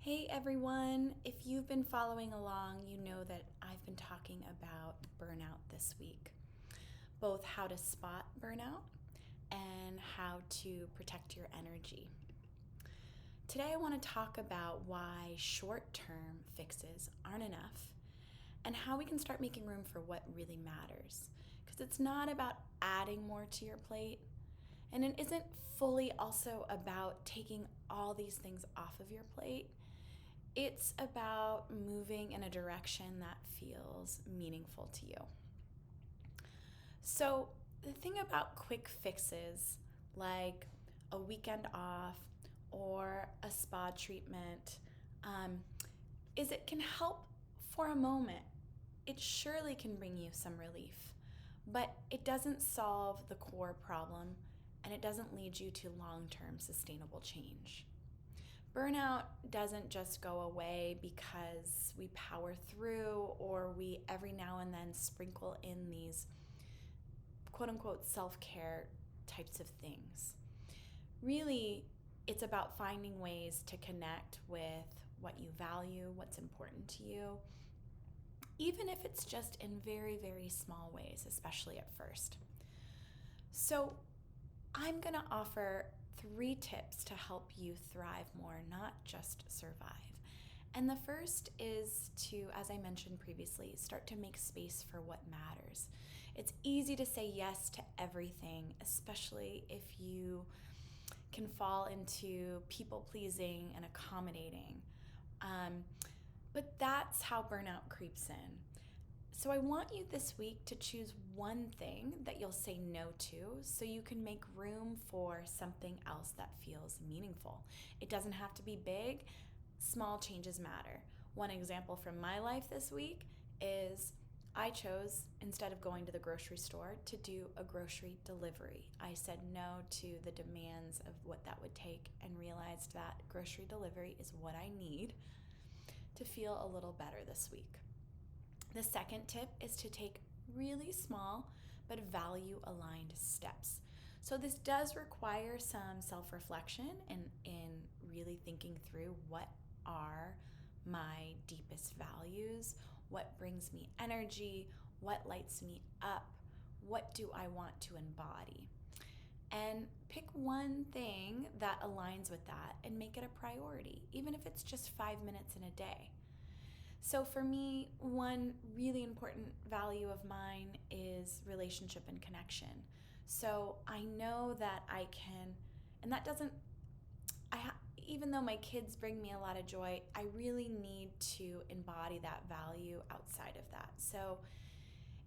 Hey everyone, if you've been following along, you know that I've been talking about burnout this week. Both how to spot burnout and how to protect your energy. Today I want to talk about why short-term fixes aren't enough and how we can start making room for what really matters. Because it's not about adding more to your plate, and it isn't fully also about taking all these things off of your plate. It's about moving in a direction that feels meaningful to you. So, the thing about quick fixes, like a weekend off or a spa treatment, is it can help for a moment. It surely can bring you some relief, but it doesn't solve the core problem and it doesn't lead you to long-term sustainable change. Burnout doesn't just go away because we power through or we every now and then sprinkle in these quote unquote self-care types of things. Really, it's about finding ways to connect with what you value, what's important to you, even if it's just in very, very small ways, especially at first. So, I'm going to offer 3 tips to help you thrive more, not just survive. And the first is to, as I mentioned previously, start to make space for what matters. It's easy to say yes to everything, especially if you can fall into people pleasing and accommodating. But that's how burnout creeps in. So I want you this week to choose one thing that you'll say no to so you can make room for something else that feels meaningful. It doesn't have to be big. Small changes matter. One example from my life this week is I chose, instead of going to the grocery store, to do a grocery delivery. I said no to the demands of what that would take and realized that grocery delivery is what I need to feel a little better this week. The second tip is to take really small but value-aligned steps. So this does require some self-reflection and in really thinking through what are my deepest values, what brings me energy, what lights me up, what do I want to embody. And pick one thing that aligns with that and make it a priority, even if it's just 5 minutes in a day. So for me, one really important value of mine is relationship and connection. So I know that I can, and that doesn't, even though my kids bring me a lot of joy, I really need to embody that value outside of that. So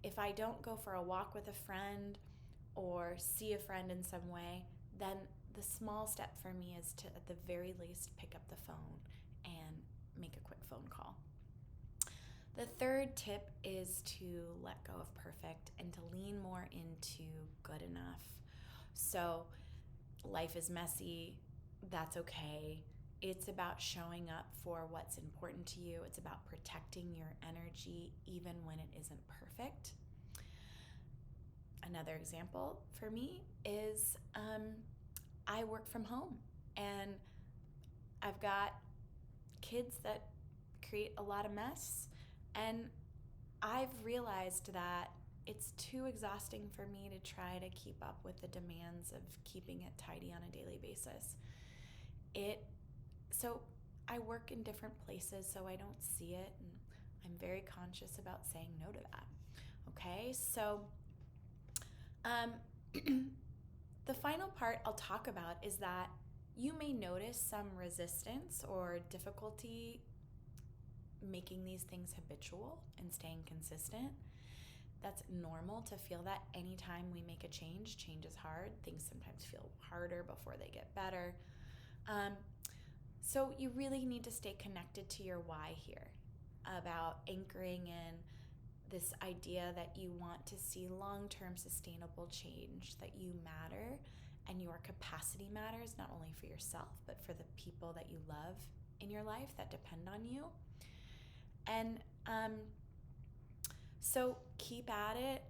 if I don't go for a walk with a friend or see a friend in some way, then the small step for me is to, at the very least, pick up the phone and make a quick phone call. The third tip is to let go of perfect and to lean more into good enough. So life is messy, that's okay. It's about showing up for what's important to you. It's about protecting your energy even when it isn't perfect. Another example for me is I work from home and I've got kids that create a lot of mess. And I've realized that it's too exhausting for me to try to keep up with the demands of keeping it tidy on a daily basis. So I work in different places, so I don't see it, and I'm very conscious about saying no to that. Okay, so the final part I'll talk about is that you may notice some resistance or difficulty making these things habitual and staying consistent. That's normal to feel that anytime we make a change. Change is hard. Things sometimes feel harder before they get better. So you really need to stay connected to your why here, about anchoring in this idea that you want to see long-term sustainable change, that you matter and your capacity matters not only for yourself, but for the people that you love in your life that depend on you. And so keep at it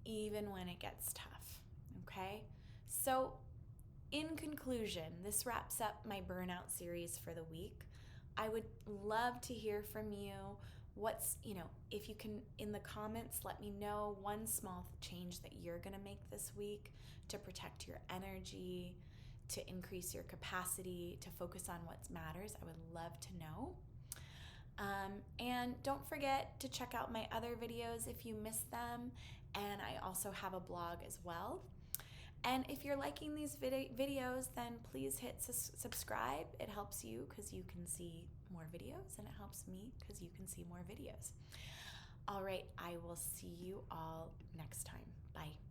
even when it gets tough, okay? So in conclusion, this wraps up my burnout series for the week. I would love to hear from you. If you can, in the comments, let me know one small change that you're going to make this week to protect your energy, to increase your capacity, to focus on what matters. I would love to know. And don't forget to check out my other videos if you missed them. And I also have a blog as well. And if you're liking these videos, then please hit subscribe. It helps you because you can see more videos, and it helps me because you can see more videos. All right, I will see you all next time. Bye.